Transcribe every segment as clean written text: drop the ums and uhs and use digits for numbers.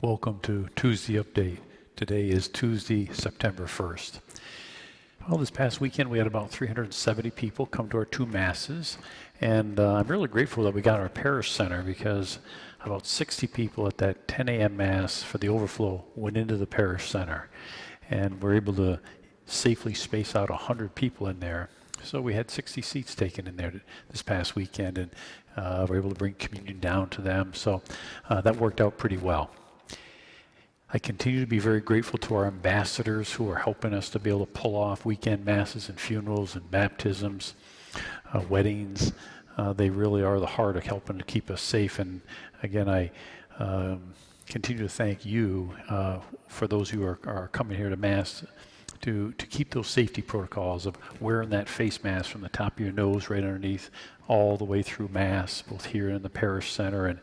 Welcome to Tuesday Update. Today is Tuesday, September 1st. Well, this past weekend we had about 370 people come to our two masses, and I'm really grateful that we got our parish center because about 60 people at that 10 a.m. mass for the overflow went into the parish center, and we're able to safely space out 100 people in there. So we had 60 seats taken in there this past weekend, and we're able to bring communion down to them. So that worked out pretty well. I continue to be very grateful to our ambassadors who are helping us to be able to pull off weekend masses and funerals and baptisms, weddings. They really are the heart of helping to keep us safe. And again, I continue to thank you for those who are coming here to Mass to keep those safety protocols of wearing that face mask from the top of your nose right underneath all the way through Mass, both here in the parish center, and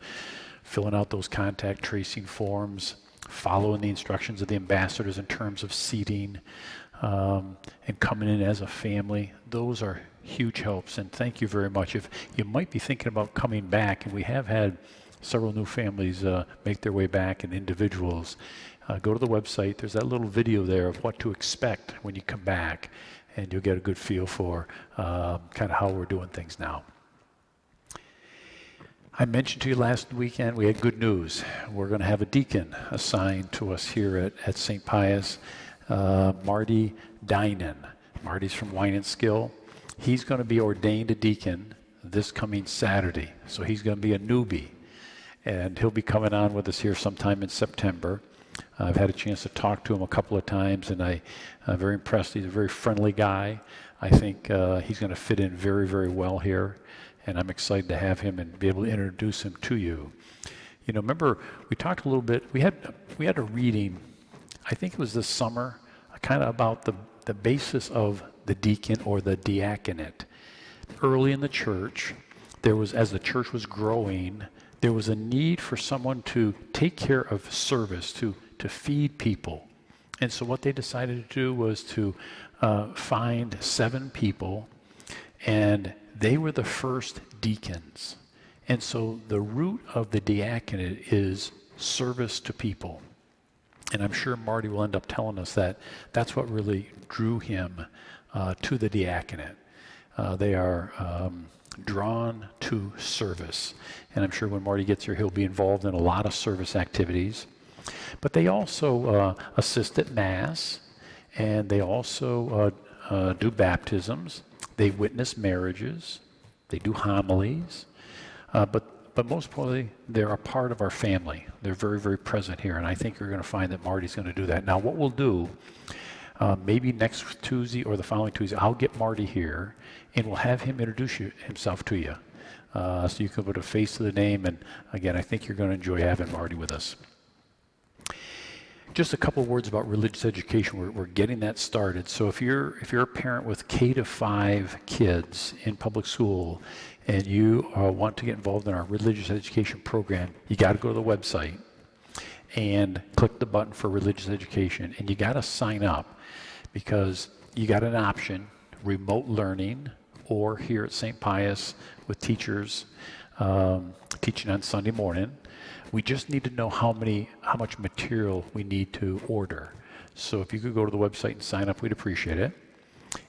filling out those contact tracing forms, following the instructions of the ambassadors in terms of seating, and coming in as a family. Those are huge helps, and thank you very much. If you might be thinking about coming back, and we have had several new families make their way back, and individuals, go to the website. There's that little video there of what to expect when you come back, and you'll get a good feel for kind of how we're doing things now. I mentioned to you last weekend we had good news. We're going to have a deacon assigned to us here at St. Pius, Marty Dinan. Marty's from Wine and Skill. He's going to be ordained a deacon this coming Saturday. So he's going to be a newbie. And he'll be coming on with us here sometime in September. I've had a chance to talk to him a couple of times, and I'm very impressed. He's a very friendly guy. I think he's going to fit in very, very well here. And I'm excited to have him and be able to introduce him to you. You know, remember, we talked a little bit, we had a reading, I think it was this summer, kind of about the basis of the deacon or the diaconate. Early in the church, there was, as the church was growing, there was a need for someone to take care of service, to feed people. And so what they decided to do was to find 7 people, and they were the first deacons. And so the root of the diaconate is service to people. And I'm sure Marty will end up telling us that that's what really drew him to the diaconate. They are drawn to service. And I'm sure when Marty gets here, he'll be involved in a lot of service activities. But they also assist at Mass, and they also do baptisms. They witness marriages, they do homilies, but most importantly, they're a part of our family. They're very, very present here, and I think you're going to find that Marty's going to do that. Now, what we'll do, maybe next Tuesday or the following Tuesday, I'll get Marty here, and we'll have him introduce himself to you, so you can put a face to the name, and again, I think you're going to enjoy having Marty with us. Just a couple words about religious education. We're getting that started. So if you're a parent with K-5 kids in public school and you want to get involved in our religious education program, you got to go to the website and click the button for religious education, and you got to sign up because you got an option: remote learning, or here at St. Pius with teachers teaching on Sunday morning. We just need to know how much material we need to order. So if you could go to the website and sign up, we'd appreciate it.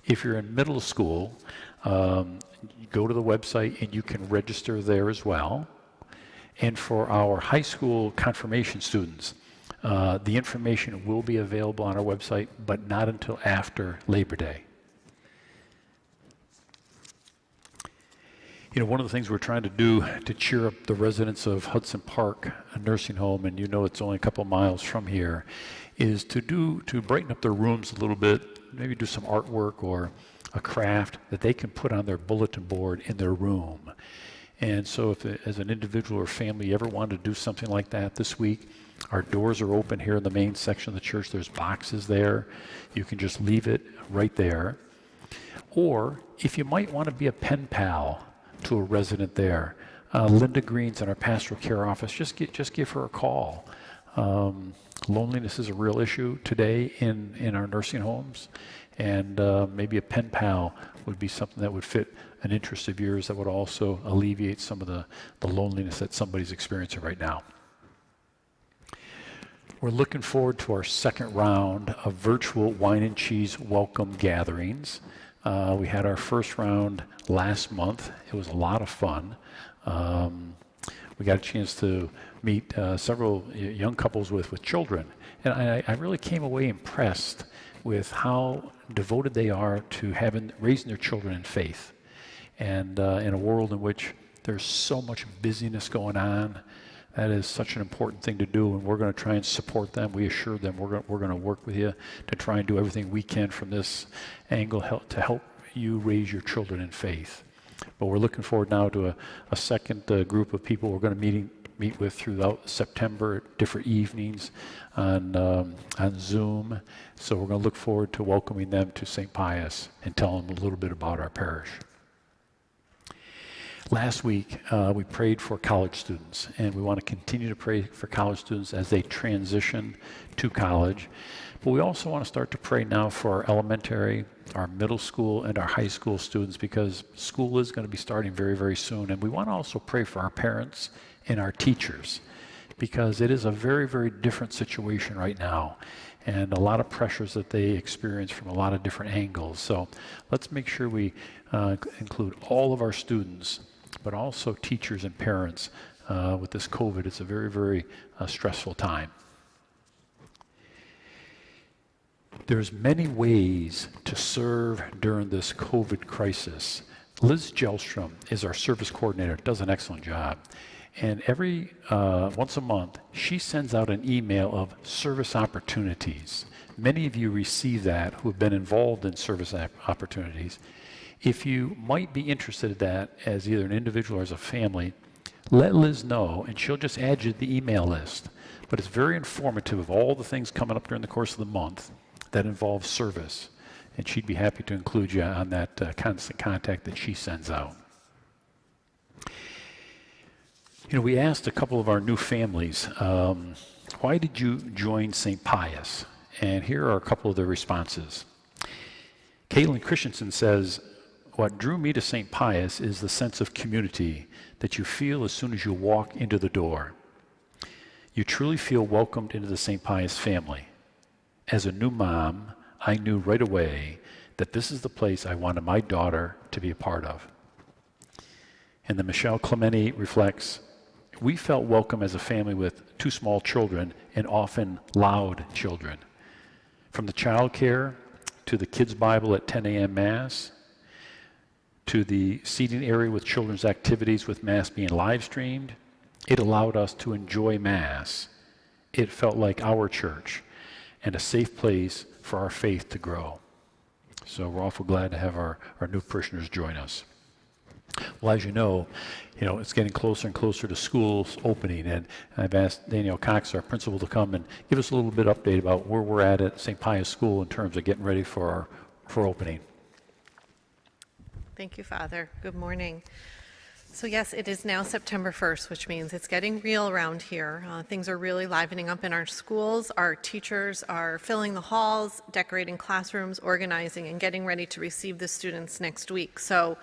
If you're in middle school, you go to the website and you can register there as well. And for our high school confirmation students, the information will be available on our website, but not until after Labor Day. You know, one of the things we're trying to do to cheer up the residents of Hudson Park, a nursing home, and you know it's only a couple miles from here, is to brighten up their rooms a little bit, maybe do some artwork or a craft that they can put on their bulletin board in their room. And so if, as an individual or family, you ever wanted to do something like that this week, our doors are open here in the main section of the church. There's boxes there. You can just leave it right there. Or if you might want to be a pen pal to a resident there, Linda Green's in our pastoral care office. Just give her a call. Loneliness is a real issue today in our nursing homes, and maybe a pen pal would be something that would fit an interest of yours that would also alleviate some of the loneliness that somebody's experiencing right now. We're looking forward to our second round of virtual wine and cheese welcome gatherings. We had our first round last month. It was a lot of fun. We got a chance to meet several young couples with children. And I really came away impressed with how devoted they are to raising their children in faith. And in a world in which there's so much busyness going on, that is such an important thing to do, and we're going to try and support them. We assure them we're going to work with you to try and do everything we can from this angle to help you raise your children in faith. But we're looking forward now to a second group of people we're going to meet with throughout September at different evenings on Zoom. So we're going to look forward to welcoming them to St. Pius and tell them a little bit about our parish. Last week, we prayed for college students, and we want to continue to pray for college students as they transition to college. But we also want to start to pray now for our elementary, our middle school, and our high school students, because school is going to be starting very, very soon. And we want to also pray for our parents and our teachers, because it is a very, very different situation right now, and a lot of pressures that they experience from a lot of different angles. So let's make sure we include all of our students, but also teachers and parents with this COVID. It's a very, very stressful time. There's many ways to serve during this COVID crisis. Liz Gelstrom is our service coordinator, does an excellent job. And every once a month, she sends out an email of service opportunities. Many of you receive that who have been involved in service opportunities. If you might be interested in that as either an individual or as a family, let Liz know, and she'll just add you to the email list. But it's very informative of all the things coming up during the course of the month that involve service. And she'd be happy to include you on that constant contact that she sends out. You know, we asked a couple of our new families, why did you join St. Pius? And here are a couple of their responses. Caitlin Christensen says, what drew me to St. Pius is the sense of community that you feel as soon as you walk into the door. You truly feel welcomed into the St. Pius family. As a new mom, I knew right away that this is the place I wanted my daughter to be a part of. And then Michelle Clementi reflects, we felt welcome as a family with 2 small children and often loud children. From the child care to the kids' Bible at 10 a.m. Mass, to the seating area with children's activities with Mass being live streamed, it allowed us to enjoy Mass. It felt like our church and a safe place for our faith to grow. So we're awful glad to have our new parishioners join us. Well, as you know, it's getting closer and closer to schools opening, and I've asked Danielle Cox, our principal, to come and give us a little bit of update about where we're at St. Pius School in terms of getting ready for opening. Thank you, Father. Good morning. So yes, it is now September 1st, which means it's getting real around here. Things are really livening up in our schools. Our teachers are filling the halls, decorating classrooms, organizing, and getting ready to receive the students next week. So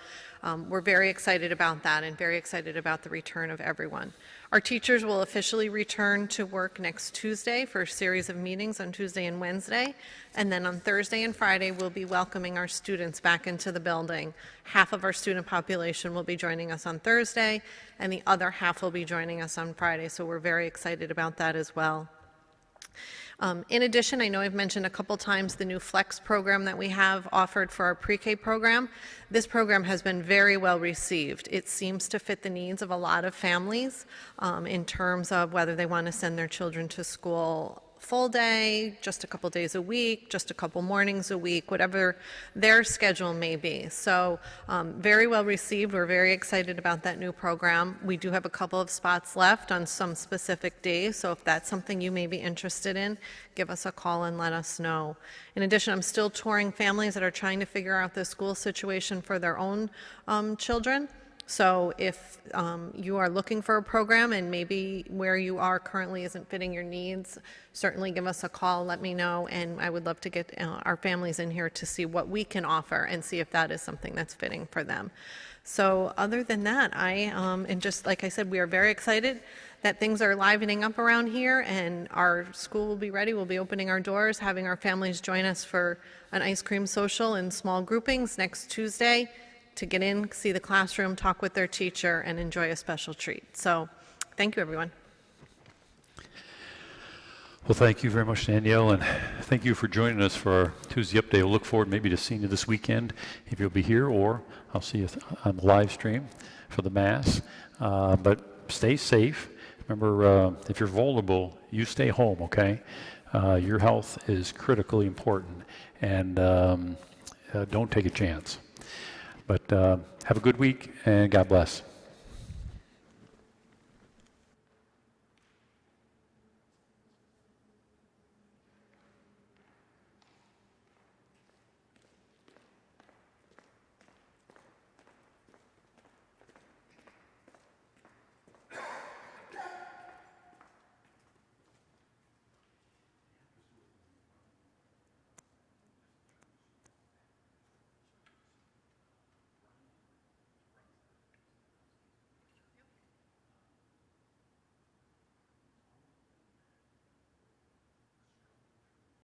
we're very excited about that and very excited about the return of everyone. Our teachers will officially return to work next Tuesday for a series of meetings on Tuesday and Wednesday. And then on Thursday and Friday, we'll be welcoming our students back into the building. Half of our student population will be joining us on Thursday, and the other half will be joining us on Friday. So we're very excited about that as well. In addition, I know I've mentioned a couple times the new Flex program that we have offered for our pre-K program. This program has been very well received. It seems to fit the needs of a lot of families in terms of whether they want to send their children to school full day, just a couple days a week, just a couple mornings a week, whatever their schedule may be. So very well received. We're very excited about that new program. We do have a couple of spots left on some specific days, so if that's something you may be interested in, give us a call and let us know. In addition, I'm still touring families that are trying to figure out the school situation for their own children. So if you are looking for a program and maybe where you are currently isn't fitting your needs, certainly give us a call, let me know, and I would love to get our families in here to see what we can offer and see if that is something that's fitting for them. So other than that, and just like I said, we are very excited that things are livening up around here, and our school will be ready. We'll be opening our doors, having our families join us for an ice cream social in small groupings next Tuesday to get in, see the classroom, talk with their teacher, and enjoy a special treat. So thank you, everyone. Well, thank you very much, Danielle, and thank you for joining us for our Tuesday update. We'll look forward maybe to seeing you this weekend if you'll be here, or I'll see you on the live stream for the Mass. But stay safe. Remember, if you're vulnerable, you stay home, okay? Your health is critically important, and don't take a chance. But have a good week, and God bless.